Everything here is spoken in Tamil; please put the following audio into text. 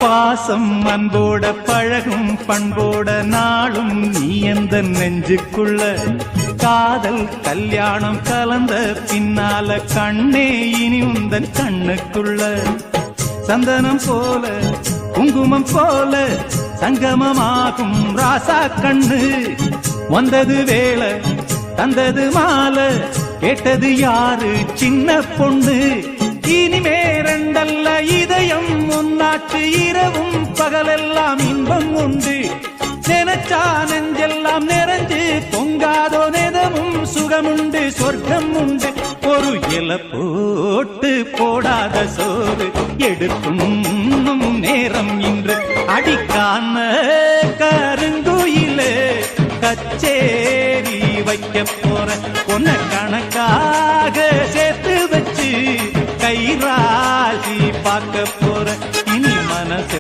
பாசம் அன்போட பழகும் பண்போட நாளும் நீ எந்த நெஞ்சுக்குள்ள காதல் கல்யாணம் கலந்த பின்னால கண்ணே இனி உந்தன் கண்ணுக்குள்ள சந்தனம் போல குங்குமம் போல சங்கமமாகும் ராசா கண்ணு வந்தது வேளை தந்தது மாலை கேட்டது யாரு சின்ன பொண்ணு இனிமே ரெண்டல்ல இதயம் ஒன்னாச்சு இரவும் பகலெல்லாம் இன்பம் உண்டு நினைச்சா நெஞ்செல்லாம் நிறைஞ்சு பொங்காதோ நேதமும் சுகமுண்டு சொர்க்கம் உண்டு ஒரு இலை போட்டு போடாத சோறு எடுக்கும் நேரம் இன்று அடிக்கான கருங்குயிலே கச்சேரி வைக்க போற பொன்ன